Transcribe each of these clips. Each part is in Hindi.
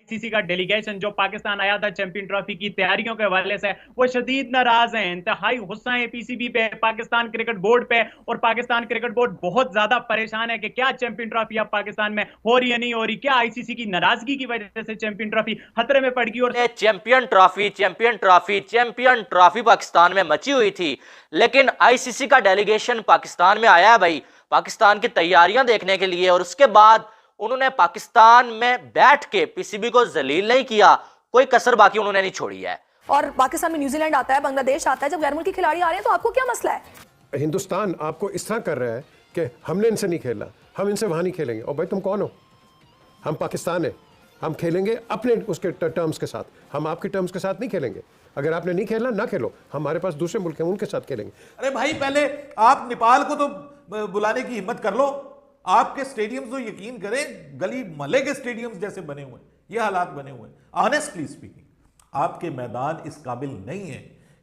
आईसीसी का डेलीगेशन जो पाकिस्तान आया था चैंपियन ट्रॉफी की तैयारियों के हवाले से, वो शदीद नाराज हैं, इंतहाई गुस्सा है पीसीबी पे, पाकिस्तान क्रिकेट बोर्ड पे। और पाकिस्तान क्रिकेट बोर्ड बहुत ज्यादा परेशान है कि क्या चैंपियन ट्रॉफी अब पाकिस्तान में हो रही है नहीं हो रही, क्या आईसीसी की नाराजगी की वजह से चैंपियन ट्रॉफी खतरे में पड़ गई। और champion trophy champion trophy champion trophy Pakistan में मची हुई थी, लेकिन आईसीसी का डेलीगेशन पाकिस्तान में आया है भाई, पाकिस्तान की तैयारियां देखने के लिए। और उसके बाद उन्होंने पाकिस्तान में बैठ के पीसीबी को जलील नहीं किया, कोई कसर बाकी उन्होंने नहीं छोड़ी है। और पाकिस्तान में न्यूजीलैंड आता है, बांग्लादेश आता है, जब गैर मुल्की खिलाड़ी आ रहे हैं तो आपको क्या मसला है? हिंदुस्तान आपको इस तरह कर रहा है कि हमने इनसे नहीं खेलना, हम इनसे वहां नहीं खेलेंगे। और भाई तुम कौन हो? हम पाकिस्तान है, हम खेलेंगे अपने उसके टर्म्स के साथ, हम आपके टर्म्स के साथ नहीं खेलेंगे। अगर आपने नहीं खेलना ना खेलो, हमारे पास दूसरे मुल्क हैं उनके साथ खेलेंगे। अरे भाई पहले आप नेपाल को तो बुलाने की हिम्मत कर लो। आपके स्टेडियम्स तो यकीन करें गली मोहल्ले के स्टेडियम्स जैसे बने हुए हैं, ये हालात बने हुए हैं। ऑनेस्टली स्पीकिंग, आपके मैदान इस काबिल नहीं है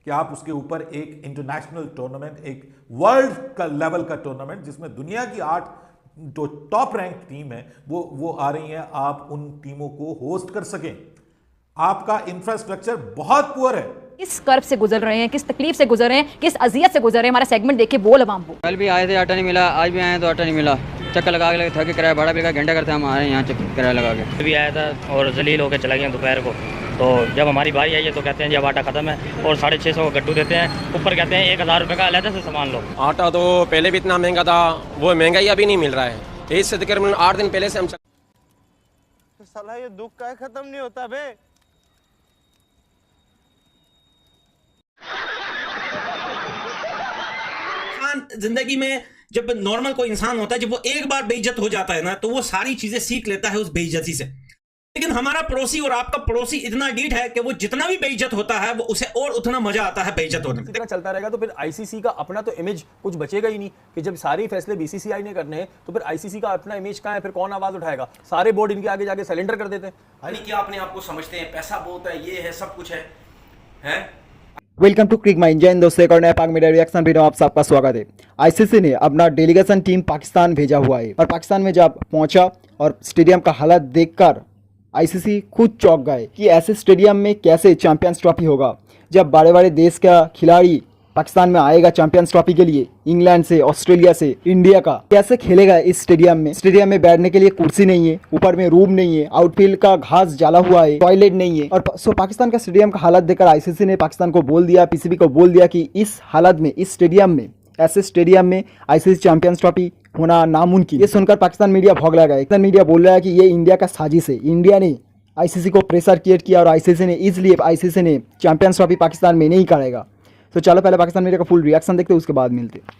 कि आप उसके ऊपर एक इंटरनेशनल टूर्नामेंट, एक वर्ल्ड का लेवल का टूर्नामेंट जिसमें दुनिया की 8 जो टॉप रैंक टीम है वो आ रही हैं, आप उन टीमों को होस्ट कर सकें। आपका इंफ्रास्ट्रक्चर बहुत पुअर है। किस कर्ब से गुजर रहे हैं, किस तकलीफ से गुजर रहे हैं, किस अजियत से गुजर रहे हैं, हमारा सेगमेंट देखे बोल अवाम को। कल भी आए थे, आटा नहीं मिला, आज भी आए तो आटा नहीं मिला, चक्कर लगा के थके किराया भाड़ा भी का घंटा करते हम आ रहे हैं यहाँ चक्कर किराया लगा के। भी आया था और जलील होकर चला गया दोपहर को, तो जब हमारी बारी आई है तो कहते हैं जी अब आटा खत्म है, और 650 का गड्ढू देते हैं, ऊपर कहते हैं 1000 रुपये का अलग से सामान लो। आटा तो पहले भी इतना महंगा था, वो महंगाई अभी नहीं मिल रहा है। इससे तकरीबन 8 दिन पहले से हम साला ये दुख का खत्म नहीं होता बे। जिंदगी में जब नॉर्मल कोई इंसान होता है, जब वो एक बार बेइज्जत हो जाता है ना, तो वो सारी चीजें सीख लेता है उस बेइज्जती से। लेकिन हमारा पड़ोसी और आपका पड़ोसी इतना डीठ है कि वो जितना भी बेइज्जत होता है वो उसे और उतना मजा आता है बेइज्जत होने में। चलता रहेगा तो फिर आईसीसी का अपना तो इमेज कुछ बचेगा ही नहीं कि जब सारे फैसले बीसीसीआई ने करने हैं तो फिर आईसीसी का अपना इमेज कहां है? फिर कौन आवाज उठाएगा? सारे बोर्ड इनके आगे जाके सरेंडर कर देते हैं। यानी कि अपने आप को समझते हैं पैसा बहुत है, ये है, सब कुछ है? Welcome to Crick Mind. जैन दोस्तों, एक और नया पाक मीडिया रिएक्शन वीडियो आप सबका स्वागत है। आईसीसी ने अपना डेलीगेशन टीम पाकिस्तान भेजा हुआ है और पाकिस्तान में जब पहुंचा और स्टेडियम का हालत देखकर आईसीसी खुद चौंक गए कि ऐसे स्टेडियम में कैसे चैंपियंस ट्रॉफी होगा। जब बड़े बड़े देश का खिलाड़ी पाकिस्तान में आएगा चैंपियंस ट्रॉफी के लिए, इंग्लैंड से, ऑस्ट्रेलिया से, इंडिया का, कैसे खेलेगा इस स्टेडियम में? स्टेडियम में बैठने के लिए कुर्सी नहीं है, ऊपर में रूम नहीं है, आउटफील्ड का घास जाला हुआ है, टॉयलेट नहीं है। और पाकिस्तान का स्टेडियम का हालत देखकर आईसीसी ने पाकिस्तान को बोल दिया, पीसीबी को बोल दिया कि इस हालत में, इस स्टेडियम में, ऐसे स्टेडियम में आईसीसी चैंपियंस ट्रॉफी होना नामुमकिन। ये सुनकर पाकिस्तान मीडिया भौंक लगा। पाकिस्तान मीडिया बोल रहा है कि ये इंडिया का साजिश है, इंडिया ने आईसीसी को प्रेशर क्रिएट किया और आईसीसी ने चैंपियंस ट्रॉफी पाकिस्तान में नहीं करेगा। तो चलो पहले पाकिस्तान मीडिया का फुल रिएक्शन देखते हैं, उसके बाद मिलते हैं।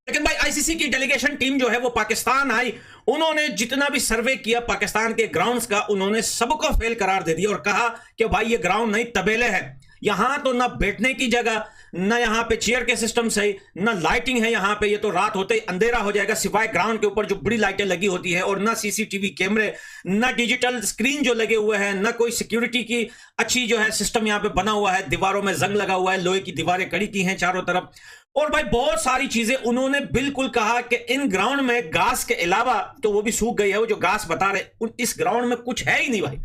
लेकिन भाई आईसीसी की डेलीगेशन टीम जो है वो पाकिस्तान आई, उन्होंने जितना भी सर्वे किया पाकिस्तान के ग्राउंड्स का, उन्होंने सबको फेल करार दे दिया और कहा कि भाई ये ग्राउंड नहीं तबेले है, यहां तो ना बैठने की जगह, ना यहाँ पे चेयर के सिस्टम सही, ना लाइटिंग है यहाँ पे, ये तो रात होते ही अंधेरा हो जाएगा सिवाय ग्राउंड के ऊपर जो बड़ी लाइटें लगी होती है, और ना सीसीटीवी कैमरे, ना डिजिटल स्क्रीन जो लगे हुए हैं, ना कोई सिक्योरिटी की अच्छी जो है सिस्टम यहाँ पे बना हुआ है, दीवारों में जंग लगा हुआ है, लोहे की दीवारें खड़ी की हैं चारों तरफ, और भाई बहुत सारी चीजें। उन्होंने बिल्कुल कहा कि इन ग्राउंड में घास के अलावा, तो वो भी सूख गई है, वो जो घास बता रहे इस ग्राउंड में कुछ है ही नहीं भाई।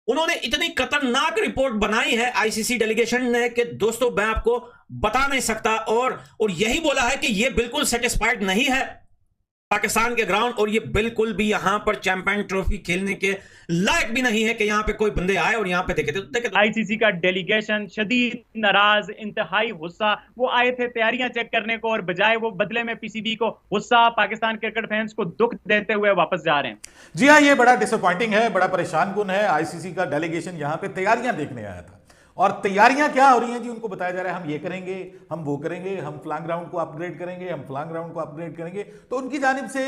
उन्होंने इतनी खतरनाक रिपोर्ट बनाई है आईसीसी डेलीगेशन ने कि दोस्तों मैं आपको बता नहीं सकता, और यही बोला है कि ये बिल्कुल सेटिस्फाइड नहीं है पाकिस्तान के ग्राउंड, और ये बिल्कुल भी यहां पर चैंपियन ट्रॉफी खेलने के लायक भी नहीं है कि यहां पे कोई बंदे आए और यहां पे देखे। आईसीसी का डेलीगेशन शदीद नाराज, इंतहाई गुस्सा। वो आए थे तैयारियां चेक करने को और बजाय वो बदले में पीसीबी को गुस्सा, पाकिस्तान क्रिकेट फैंस को दुख देते हुए वापस जा रहे हैं। जी हाँ, ये बड़ा डिसअपॉइंटिंग है, बड़ा परेशान कुन है। आईसीसी का डेलीगेशन यहां पे तैयारियां देखने आया था, और तैयारियां क्या हो रही हैं जी? उनको बताया जा रहा है हम ये करेंगे, हम वो करेंगे, हम फ्लांग ग्राउंड को अपग्रेड करेंगे, हम फ्लांग ग्राउंड को अपग्रेड करेंगे। तो उनकी जानिब से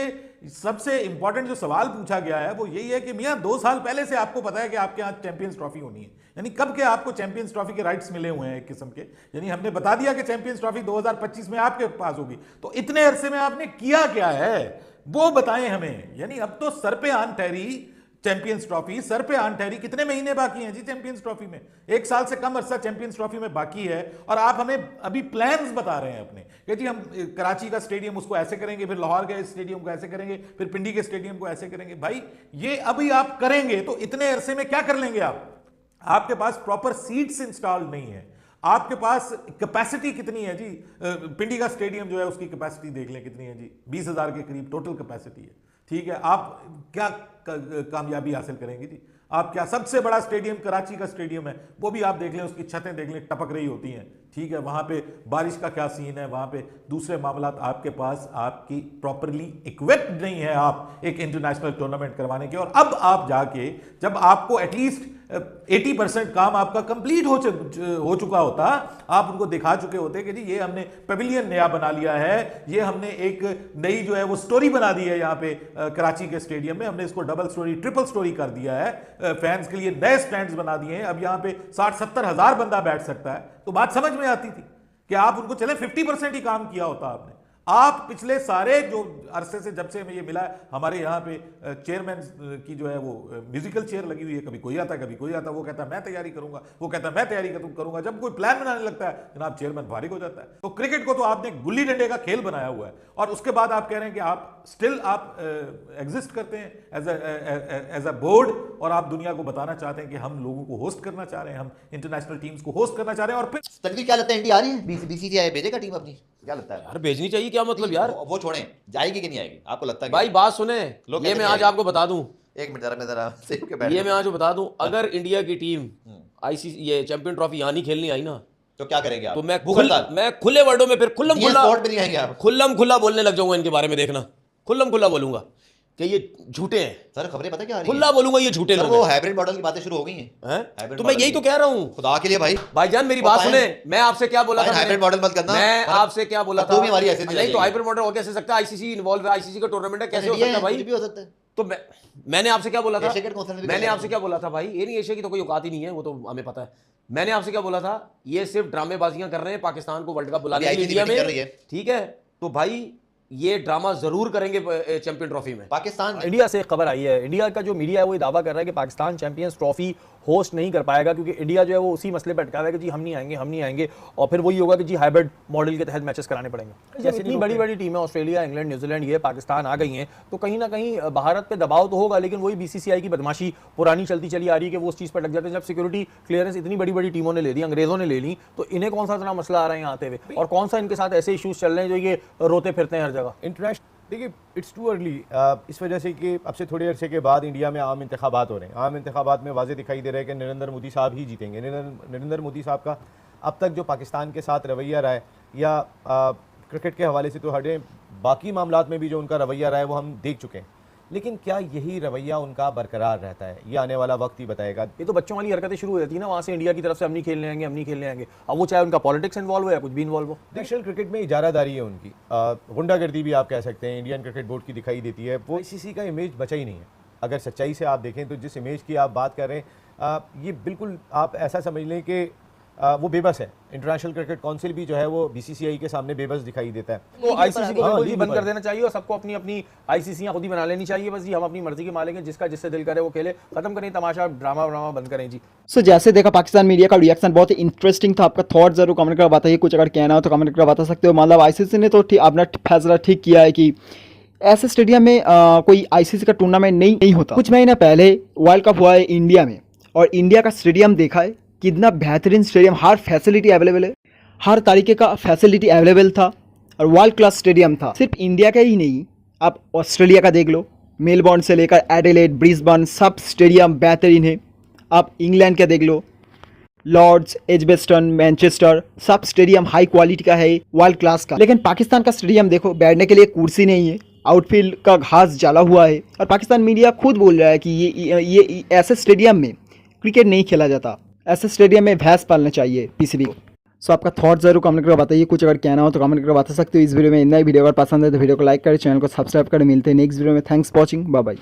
सबसे इंपॉर्टेंट जो सवाल पूछा गया है वो यही है कि मियां 2 साल पहले से आपको पता है कि आपके यहाँ चैंपियंस ट्रॉफी होनी है, यानी कब के आपको चैंपियंस ट्रॉफी के राइट्स मिले हुए हैं एक किस्म के, यानी हमने बता दिया कि चैंपियंस ट्रॉफी 2025 में आपके पास होगी। तो इतने अरसे में आपने किया क्या है वो बताएं हमें। यानी अब तो सर पे आन ठहरी, चैंपियंस ट्रॉफी सर पे आन ठहरी। कितने महीने बाकी हैं जी चैंपियंस ट्रॉफी में? 1 साल से कम अरसा चैंपियंस ट्रॉफी में बाकी है और आप हमें अभी प्लान्स बता रहे हैं अपने कि जी हम कराची का स्टेडियम उसको ऐसे करेंगे, फिर लाहौर के स्टेडियम को ऐसे करेंगे, फिर पिंडी के स्टेडियम को ऐसे करेंगे। भाई ये अभी आप करेंगे तो इतने अरसे में क्या कर लेंगे आप? आपके पास प्रॉपर सीट्स इंस्टॉल्ड नहीं है, आपके पास कैपेसिटी कितनी है जी? पिंडी का स्टेडियम जो है उसकी कैपेसिटी देख लें कितनी है जी, 20,000 के करीब टोटल कैपेसिटी है। ठीक है, आप क्या कामयाबी हासिल करेंगे जी? आप क्या, सबसे बड़ा स्टेडियम कराची का स्टेडियम है, वो भी आप देख लें, उसकी छतें देख लें, टपक रही होती हैं। ठीक है, वहाँ पे बारिश का क्या सीन है, वहाँ पे दूसरे मामलात, आपके पास आपकी प्रॉपरली इक्विप्ड नहीं है आप एक इंटरनेशनल टूर्नामेंट करवाने के। और अब आप जाके जब आपको एटलीस्ट 80% काम आपका कंप्लीट हो चुका होता, आप उनको दिखा चुके होते कि जी ये हमने पेविलियन नया बना लिया है, ये हमने एक नई जो है वो स्टोरी बना दी है यहाँ पे कराची के स्टेडियम में, हमने इसको डबल स्टोरी ट्रिपल स्टोरी कर दिया है, फैंस के लिए नए स्टैंड्स बना दिए हैं, अब यहाँ पे 60-70 हज़ार बंदा बैठ सकता है। तो बात समझ में आती थी कि आप उनको चले 50% ही काम किया होता आपने। आप पिछले सारे जो अरसे से, जब से हमें ये मिला है, हमारे यहाँ पे चेयरमैन की जो है वो म्यूजिकल चेयर लगी हुई है, कभी कोई आता कभी कोई आता, वो कहता है मैं तैयारी करूंगा, वो कहता है मैं तैयारी करूंगा। जब कोई प्लान बनाने लगता है जनाब चेयरमैन फारिग हो जाता है। तो क्रिकेट को तो आपने गुल्ली डंडे का खेल बनाया हुआ है और उसके बाद आप कह रहे हैं कि आप स्टिल आप एग्जिस्ट करते हैं एज अ बोर्ड और आप दुनिया को बताना चाहते हैं कि हम लोगों को होस्ट करना चाह रहे हैं, हम इंटरनेशनल टीम्स को होस्ट करना चाह रहे हैं। और फिर तकरीर क्या लगता है, इंडिया आ रही है, बीसीसीआई भेजेगा टीम अपनी, क्या लगता है यार? भेजनी चाहिए, क्या मतलब यार? वो छोड़ें, जाएगी कि नहीं आएगी आपको लगता है? भाई बात सुने, ये मैं आज आपको बता दूं, एक मिनट जरा सेव के बैठ, ये मैं आज बता दूं, अगर इंडिया की टीम आईसीसी ये चैंपियन ट्रॉफी यहाँ नहीं खेलनी आई ना तो क्या करेंगे आप? तो मैं खुले वर्डों में फिर खुल्लम खुल्ला बोलने लग जाऊंगा इनके बारे में। देखना, खुल्लम खुल्ला बोलूंगा कि ये झूठे हैं। सर खबरें पता क्या आ रही खुल्ला बोलूंगा ये झूठे लोग हैं। वो हाइब्रिड मॉडल की बातें शुरू हो गई हैं। तो मैं यही तो कह रहा हूँ, खुदा के लिए भाईजान मेरी बात सुने, मैं आपसे क्या बोला था? हाइब्रिड मॉडल मत करना। मैं आपसे क्या बोला था? हमारी ऐसे नहीं तो हाइब्रिड मॉडल हो कैसे सकता है? आईसीसी इन्वॉल्व है, आईसीसी का टूर्नामेंट है, कैसे हो सकता है भाई? भी हो सकता है। तो मैंने आपसे क्या बोला था? मैंने आपसे क्या बोला था भाई? ये नहीं, एशिया की तो कोई औकात ही नहीं है, वो तो हमें पता है। मैंने आपसे क्या बोला था? ये सिर्फ ड्रामेबाजियां कर रहे हैं पाकिस्तान को वर्ल्ड कप बुलाने के लिए इंडिया में, ठीक है? तो भाई ये ड्रामा जरूर करेंगे चैंपियन ट्रॉफी में। पाकिस्तान, इंडिया से खबर आई है, इंडिया का जो मीडिया है वो दावा कर रहा है कि पाकिस्तान चैंपियंस ट्रॉफी होस्ट नहीं कर पाएगा क्योंकि इंडिया जो है वो उसी मसले पर अटका हुआ है कि जी हम नहीं आएंगे और फिर वही होगा कि जी हाइब्रिड मॉडल के तहत मैचेस कराने पड़ेंगे। जैसे इतनी बड़ी बड़ी टीमें ऑस्ट्रेलिया, इंग्लैंड, न्यूजीलैंड, ये पाकिस्तान आ गई हैं, तो कहीं ना कहीं भारत पे दबाव तो होगा, लेकिन वही बीसीसीआई की बदमाशी पुरानी चलती चली आ रही है कि वो उस चीज़ पर लग जाते हैं। जब सिक्योरिटी क्लियरेंस इतनी बड़ी बड़ी टीमों ने ले ली, अंग्रेजों ने ले ली, तो इन्हें कौन सा इतना मसला आ रहा है यहाँ आते हुए, और कौन सा इनके साथ ऐसे इशूज़ चल रहे हैं जो ये रोते फिरते हैं हर जगह। इंटरनेशनल, देखिए इट्स टू अर्ली, इस वजह से कि अब से थोड़े अरसे के बाद इंडिया में आम इंतखाबात हो रहे हैं। आम इंतखाबात में वाज़े दिखाई दे रहा है कि नरेंद्र मोदी साहब ही जीतेंगे। नरेंद्र मोदी साहब का अब तक जो पाकिस्तान के साथ रवैया रहा है, या क्रिकेट के हवाले से तो हटे, बाकी मामलात में भी जो उनका रवैया रहा है वो हम देख चुके हैं। लेकिन क्या यही रवैया उनका बरकरार रहता है, ये आने वाला वक्त ही बताएगा। ये तो बच्चों वाली हरकतें शुरू हो जाती है ना वहाँ से, इंडिया की तरफ से हम नहीं खेलने आएंगे। अब वो चाहे उनका पॉलिटिक्स इन्वॉल्व हो या कुछ भी इन्वॉल्व हो। नेशनल क्रिकेट में इजारादारी है उनकी, गुंडागर्दी भी आप कह सकते हैं, इंडियन क्रिकेट बोर्ड की दिखाई देती है। वो आईसीसी का इमेज बचा ही नहीं है। अगर सच्चाई से आप देखें तो जिस इमेज की आप बात कर रहे हैं, ये बिल्कुल आप ऐसा समझ लें कि वो बेबस है। इंटरनेशनल क्रिकेट काउंसिल भी जो है वो बीसीसीआई के सामने बेबस दिखाई देता है। तो आईसीसी को बंद कर देना चाहिए और सबको अपनी अपनी आईसीसी खुद ही बना लेनी चाहिए। बस जी हम अपनी मर्जी के मालिक हैं, जिसका जिससे दिल करे वो खेले, खत्म करें तमाशा, ड्रामा बंद करें जी। सो जैसे देखा पाकिस्तान मीडिया का रिएक्शन बहुत ही इंटरेस्टिंग था। आपका थॉट जरूर कमेंट कर बताइए, कुछ अगर कहना हो तो कमेंट कर बता सकते हो। मतलब आईसीसी ने तो अपना फैसला ठीक किया है कि ऐसे स्टेडियम में कोई आईसीसी का टूर्नामेंट नहीं होता। कुछ महीने पहले वर्ल्ड कप हुआ है इंडिया में, और इंडिया का स्टेडियम देखा है कितना बेहतरीन स्टेडियम, हर फैसिलिटी अवेलेबल है, हर तरीके का फैसिलिटी अवेलेबल था और वर्ल्ड क्लास स्टेडियम था। सिर्फ इंडिया का ही नहीं, आप ऑस्ट्रेलिया का देख लो, मेलबर्न से लेकर एडिलेड, ब्रिस्बेन, सब स्टेडियम बेहतरीन है। आप इंग्लैंड का देख लो, लॉर्ड्स, एजबेस्टन, मैनचेस्टर, सब स्टेडियम हाई क्वालिटी का है, वर्ल्ड क्लास का। लेकिन पाकिस्तान का स्टेडियम देखो, बैठने के लिए कुर्सी नहीं है, आउटफील्ड का घास जला हुआ है, और पाकिस्तान मीडिया खुद बोल रहा है कि ये ऐसे स्टेडियम में क्रिकेट नहीं खेला जाता, ऐसे स्टेडियम में भैंस पालना चाहिए पीसीबी को। सो आपका थॉट जरूर कमेंट करके बताइए, कुछ अगर कहना हो तो कमेंट करके बता सकते हो। इस वीडियो में इतना ही। वीडियो अगर पसंद है तो वीडियो को लाइक करें, चैनल को सब्सक्राइब करें। मिलते हैं नेक्स्ट वीडियो में। Thanks for watching, bye bye.